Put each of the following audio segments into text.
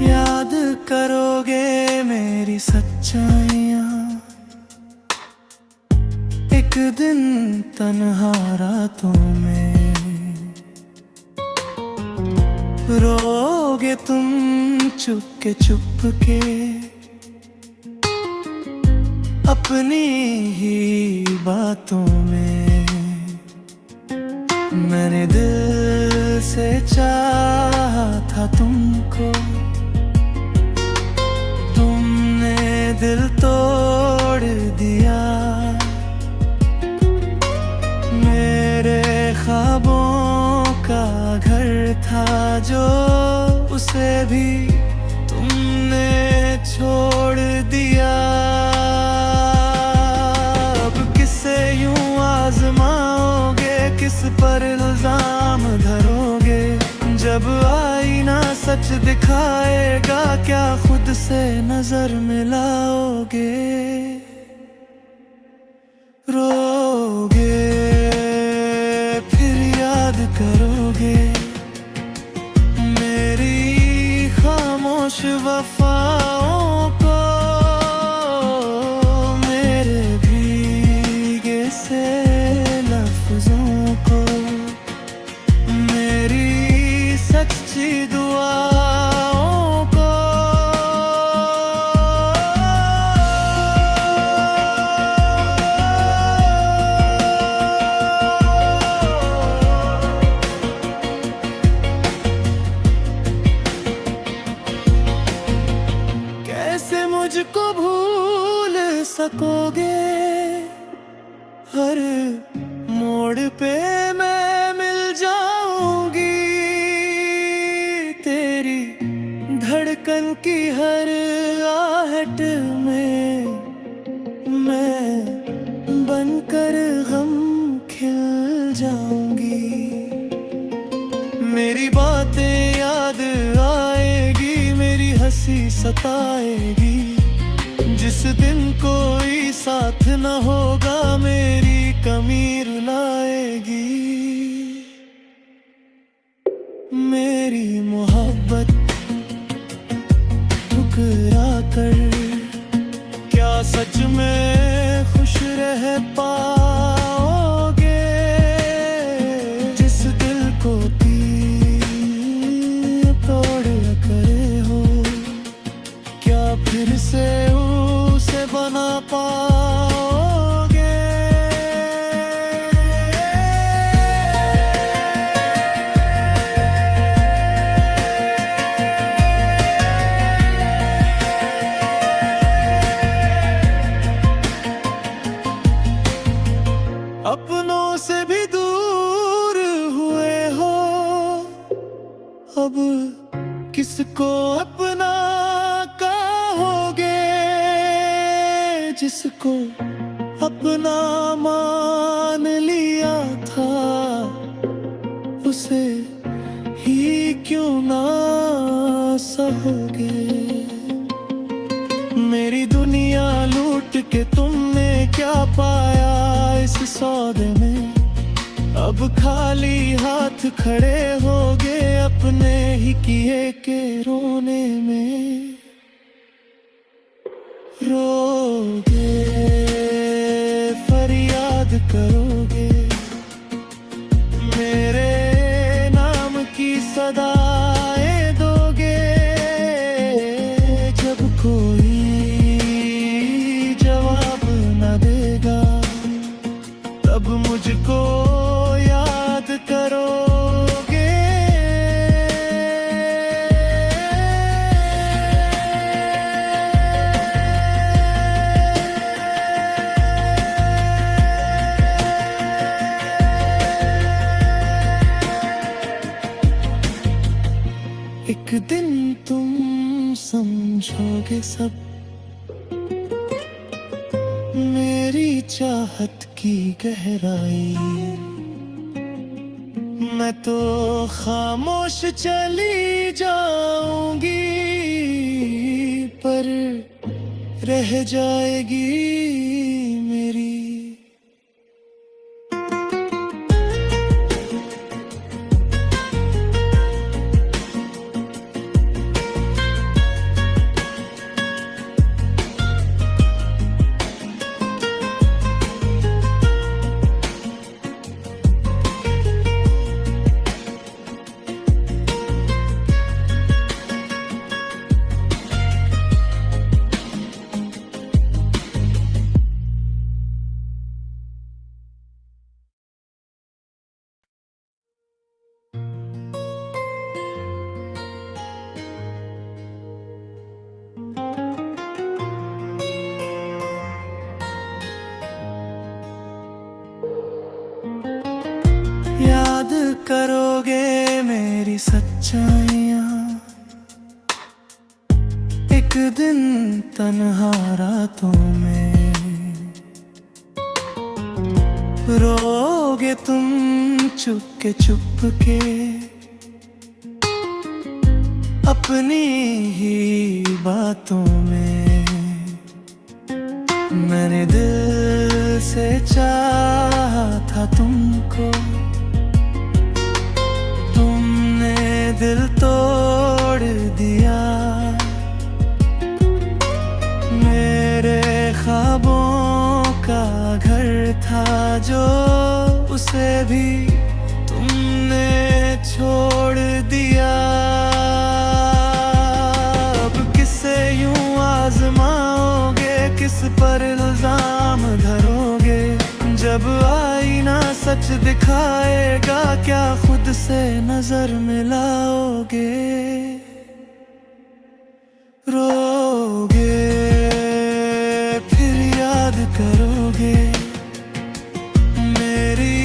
याद करोगे मेरी सच्चाइयाँ, एक दिन तन्हा रातों में रोगे तुम चुप के अपनी ही बातों में। मैंने दिल से चाहा था तुमको, तुमने दिल तोड़ दिया। मेरे ख्वाबों का घर था जो, उसे भी तुमने छोड़ दिया। अब किसे यूं आजमाओगे, किस पर इल्जाम धरोगे? जब आईना सच दिखाएगा, क्या खुद से नजर मिलाओगे? रोगे फिर याद करोगे मेरी खामोश वफाओं को, मेरे भीगे से लफ्जों को, मेरी सच्ची दुआओं को। कैसे मुझको भूल सकोगे? हर मोड़ पे मैं मिल जाऊंगी, तेरी धड़कन की हर आहट में मैं बनकर गम खिल जाऊंगी। मेरी बातें याद आएगी, मेरी हंसी सताएगी। जिस दिन कोई साथ न होगा, मेरी कमी रुलाएगी। मेरी मोहब्बत ठुकरा कर क्या सच में खुश रह पाओगे? जिस दिल को तोड़ करे हो, क्या फिर से उसे बना पाओगे? अपनों से भी दूर हुए हो, अब किसको अपना कहोगे? जिसको अपना मान लिया था, उसे ही क्यों ना सहोगे? मेरी दुनिया लूट के तुमने क्या पाया इस सौदे में? अब खाली हाथ खड़े होगे अपने ही किए के रोने में। रोगे फरियाद करोगे, मेरे नाम की सदाएं दोगे। जब कोई जवाब न देगा, तब मुझको याद करोगे। एक दिन तुम समझोगे सब, मेरी चाहत की गहराई। मैं तो खामोश चली जाऊंगी, पर रह जाएगी मेरी परछाइयाँ। एक दिन तन्हा रातों में रोगे तुम चुप के, अपनी ही बातों में। मैंने दिल से चाहा था तुमको, तुमने दिल तोड़ दिया। मेरे ख्वाबों का घर था जो, उसे भी तुमने छोड़ दिया। अब किसे यूं आजमाओगे, किस पर इल्जाम धरोगे? जब आईना सच दिखाएगा, क्या खुद से नजर मिलाओगे? रोगे फिर याद करोगे मेरी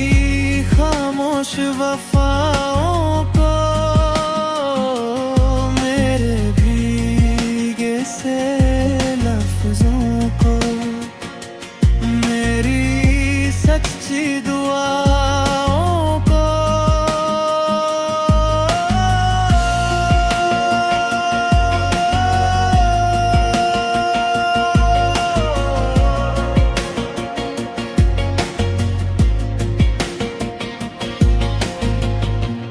खामोश वफाओं को, मेरे भीगे से लफ्जों को, मेरी सच्ची दुआओं को।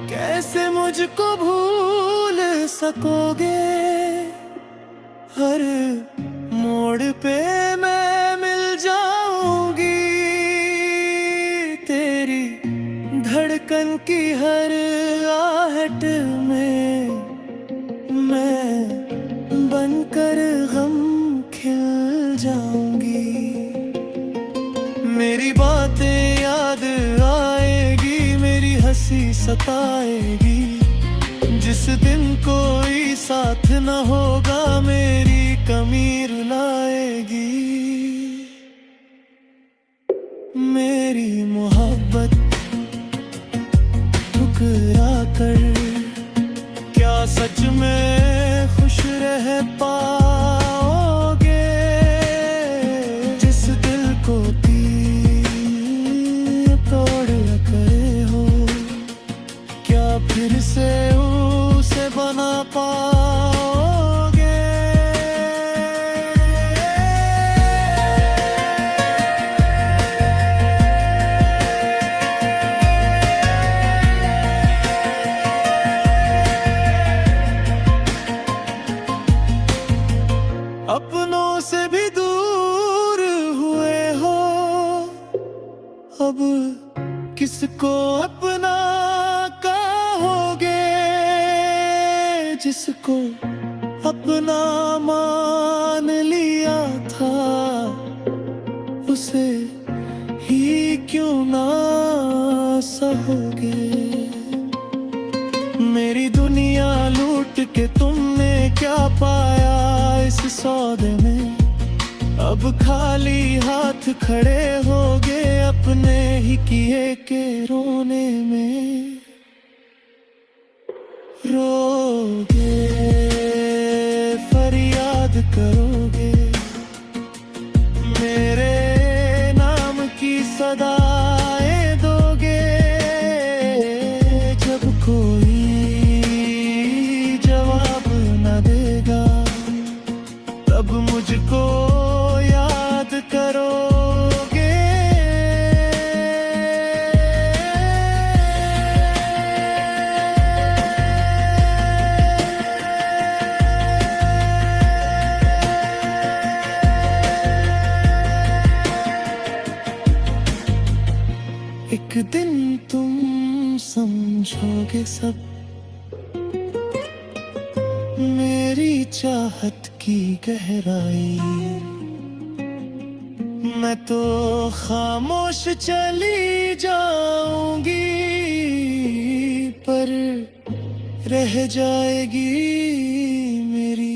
कैसे मुझको भूल सकोगे? हर मोड़ पे मैं मिल जाऊंगी, तेरी धड़कन की हर आहट में मैं बनकर गम खिल जाऊंगी। मेरी बातें याद आएगी, मेरी हंसी सताएगी। जिस दिन कोई साथ न होगा, मेरी कमी रुलाएगी। मेरी मोहब्बत ठुकरा कर क्या सच में खुश रह पाओगे? जिस दिल को तोड़ करे हो, क्या फिर से उसे बना पाओगे? अपनों से भी दूर हुए हो, अब किसको अपना कहोगे? जिसको अपना मान लिया था, उसे ही क्यों ना सहोगे? मेरी दुनिया लूट के तुमने क्या पाया इस सौदे में? अब खाली हाथ खड़े होगे अपने ही किए के रोने में। रोगे फरियाद करोगे, मेरे नाम की सदाएं दोगे। जब कोई जवाब न देगा, तब मुझको याद करोगे। एक दिन तुम समझोगे सब, मेरी चाहत की गहराई। मैं तो खामोश चली जाऊंगी, पर रह जाएगी मेरी।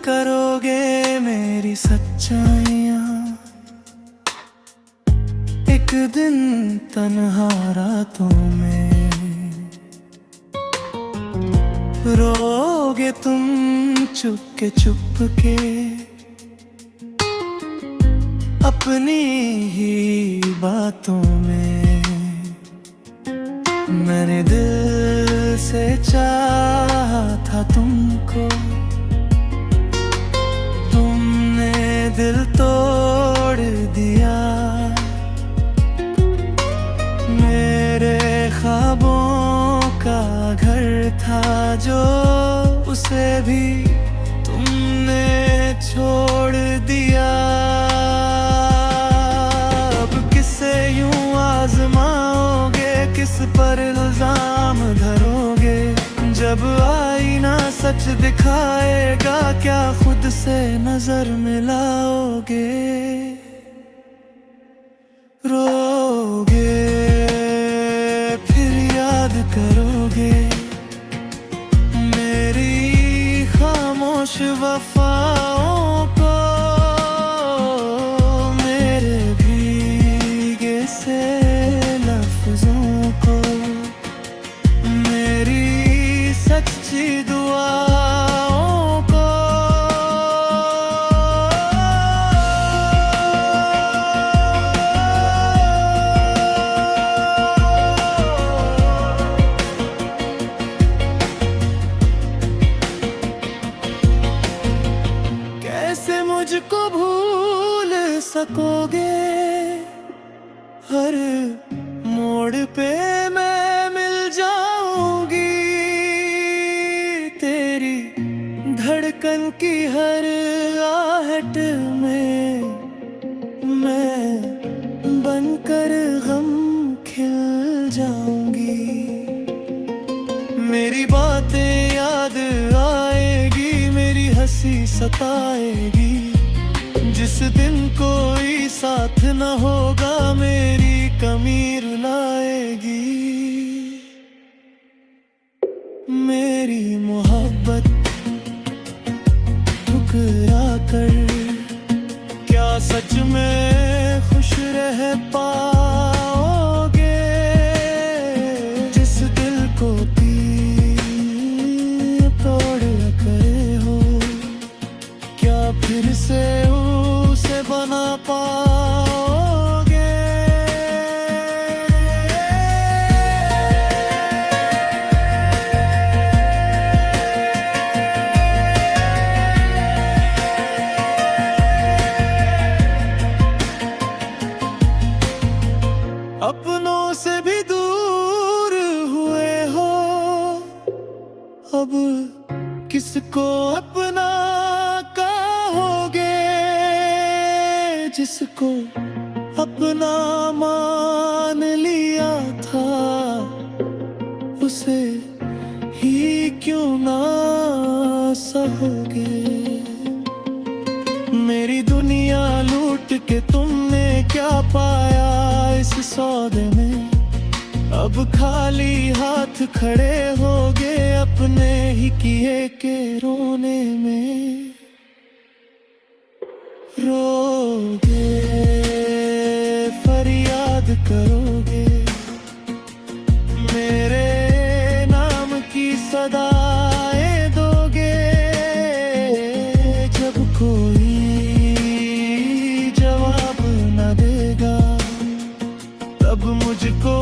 करोगे मेरी सच्चाइयाँ। एक दिन तन्हा रातों में रोगे तुम चुपके चुपके, अपनी ही बातों में। मैंने दिल से चाहा था तुमको, तुमने दिल तोड़ दिया। मेरे ख्वाबों का घर था जो, उसे भी तुमने छोड़ दिया। अब किसे यूं आजमाओगे, किस पर इल्जाम धरोगे? जब आईना सच दिखाएगा, क्या खुद से नजर मिलाओगे? रोगे फिर याद करोगे मेरी खामोश वफाओं को, मेरे भीगे से लफ्जों को, मेरी सच्ची दुआओं को। कैसे मुझको भूल सकोगे? हर मोड़ पे मैं मिल जाऊंगी, तेरी धड़कन की हर आहट में मैं बनकर गम खिल जाऊंगी। मेरी बातें याद आएगी, मेरी हंसी सताएगी। जिस दिन कोई साथ न होगा, मेरी कमी रुलाएगी। मेरी मोहब्बत ठुकरा कर क्या सच में खुश रह पाओगे? जिस दिल को तोड़ गए हो, क्या फिर से उसे बना पाओगे? अपनों से भी दूर हुए हो, अब किसको अपना कहोगे? जिसको अपना मान लिया था, उसे ही क्यों ना सहोगे? मेरी दुनिया लूट के तुमने क्या पाया इस सौदे में? अब खाली हाथ खड़े होगे अपने ही किए के रोने में। रोगे फरियाद करोगे, मेरे नाम की सदाएं दोगे। जब कोई जवाब न देगा, तब मुझको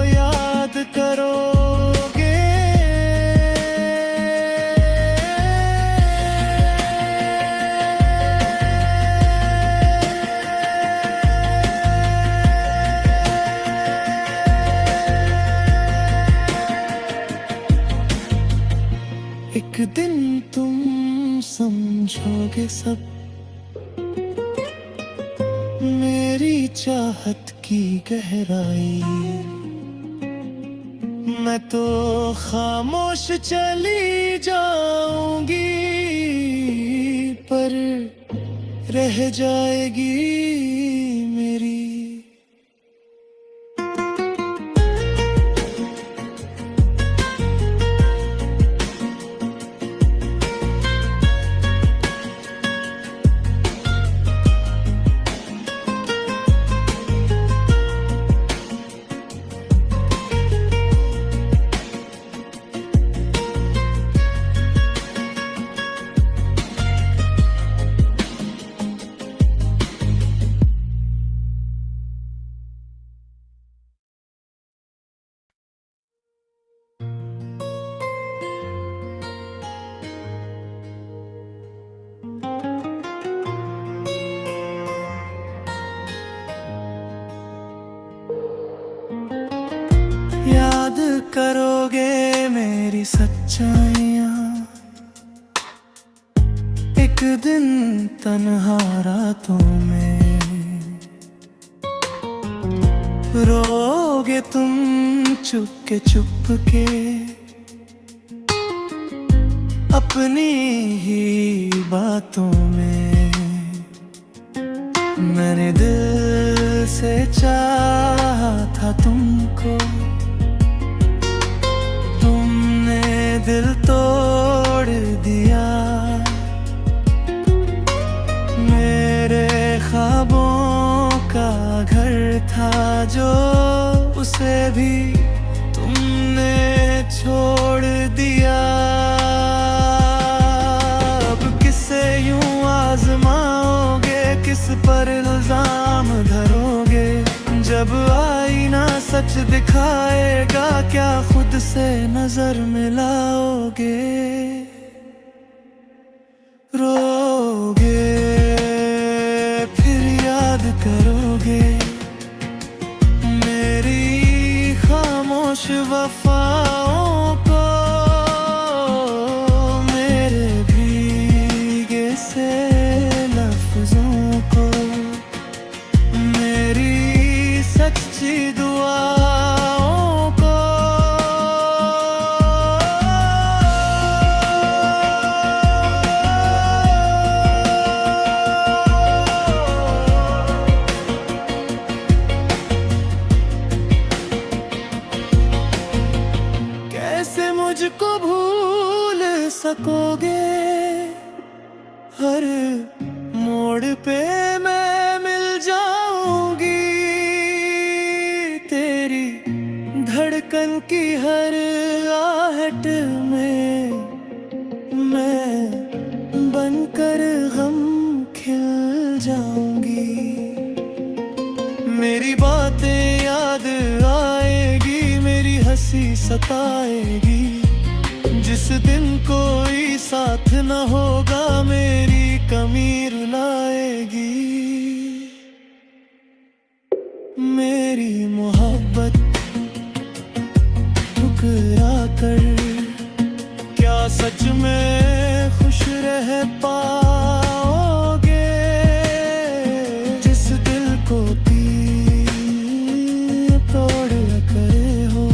याद करोगे। एक दिन तुम समझोगे सब, मेरी चाहत की गहराई। मैं तो खामोश चली जाऊंगी, पर रह जाएगी मेरी। मेरी सच्चाइयाँ। एक दिन तन्हा रातों में रोगे तुम चुप के, अपनी ही बातों में। मैंने दिल से चाहा था तुमको, तुमने दिल तोड़ दिया। मेरे ख्वाबों का घर था जो, उसे भी तुमने छोड़ दिया। अब किसे यूं आजमाओगे, किस पर इल्जाम धरोगे? जब आईना सच दिखाएगा, क्या खुद से नजर मिलाओगे? रोगे फिर याद करोगे मेरी खामोश वफाओं को, मेरे भीगे से लफ्जों को, मेरी सच्ची दुआओं को। कैसे मुझको भूल सकोगे? हर मोड़ पे मैं मिल जाऊंगी, तेरी धड़कन की हर आहट में मैं बनकर गम खिल जाऊंगी। मेरी बातें याद आएगी, मेरी हंसी सताएगी। जिस दिन कोई साथ न होगा, मेरी कमी रुलाएगी। मेरी मोहब्बत ठुकरा कर क्या सच में खुश रह पाओगे? जिस दिल को तोड़ करे हो,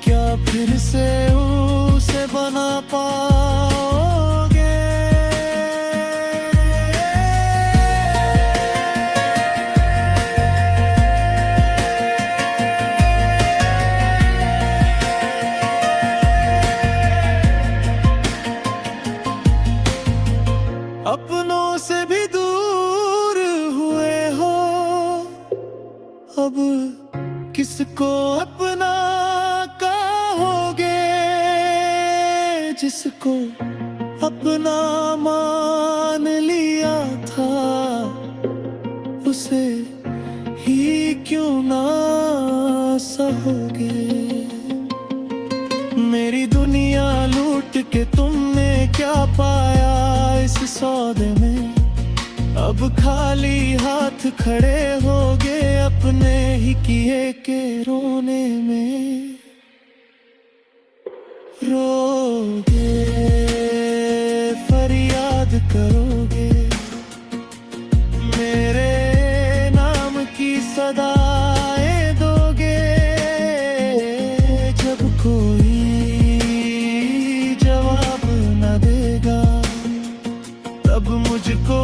क्या फिर से उसे बना पाओगे? अपनों से भी दूर हुए हो, अब किसको अपना कहोगे? जिसको अपना मान लिया था, उसे ही क्यों ना सहोगे? मेरी दुनिया लूट के तुमने क्या पाया इस सौदे में? अब खाली हाथ खड़े होगे अपने ही किए के रोने में। रोगे फरियाद करोगे, मेरे नाम की सदाएं दोगे। जब कोई जवाब न देगा, तब मुझको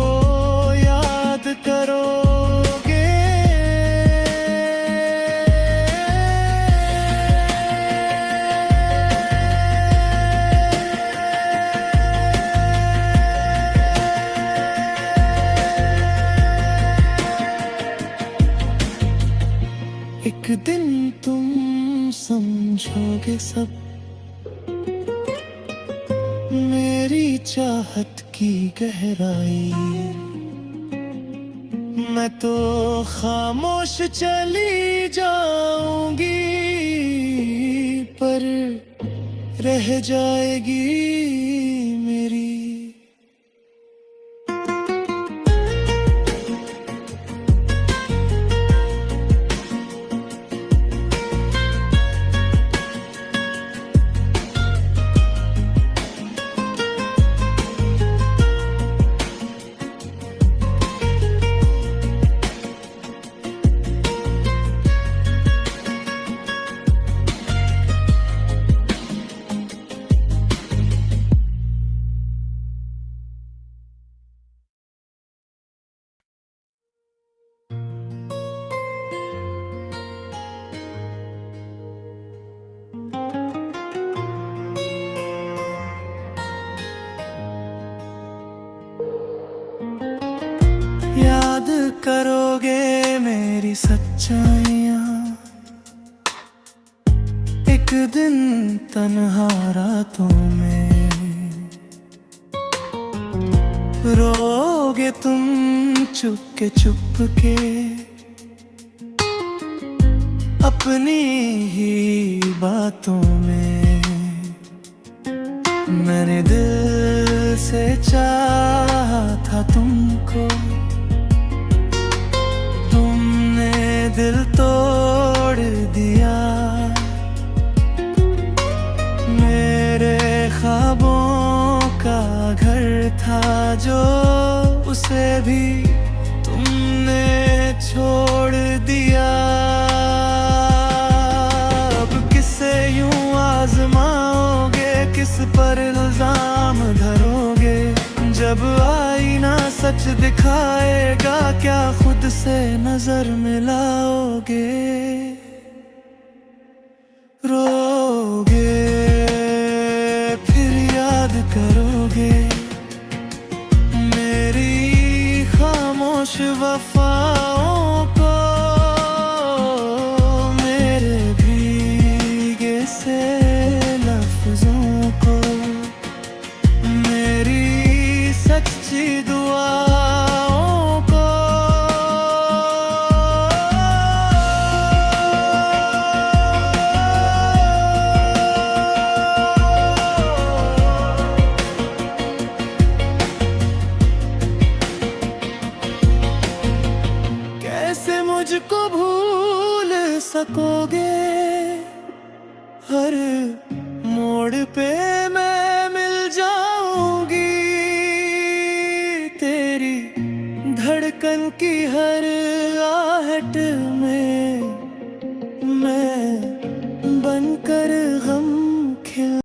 याद करोगे। एक दिन तुम समझोगे सब, मेरी चाहत की गहराई। मैं तो खामोश चली जाऊंगी, पर रह जाएगी मेरी। याद करोगे मेरी सच्चाइयाँ, एक दिन तन्हा रातों में रोगे तुम चुप के अपनी ही बातों में। मैंने दिल से चाहा था तुमको, तुमने दिल तोड़ दिया। मेरे ख्वाबों का घर था जो, उसे भी तुमने छोड़ दिया। अब किसे यूं आजमाओगे, किस पर इल्जाम धरोगे? जब आईना सच दिखाएगा, क्या खुद से नजर मिलाओगे? रोगे फिर याद करोगे मेरी खामोश वफाओं को, मेरे भीगे से लफ्जों को, मेरी सच्ची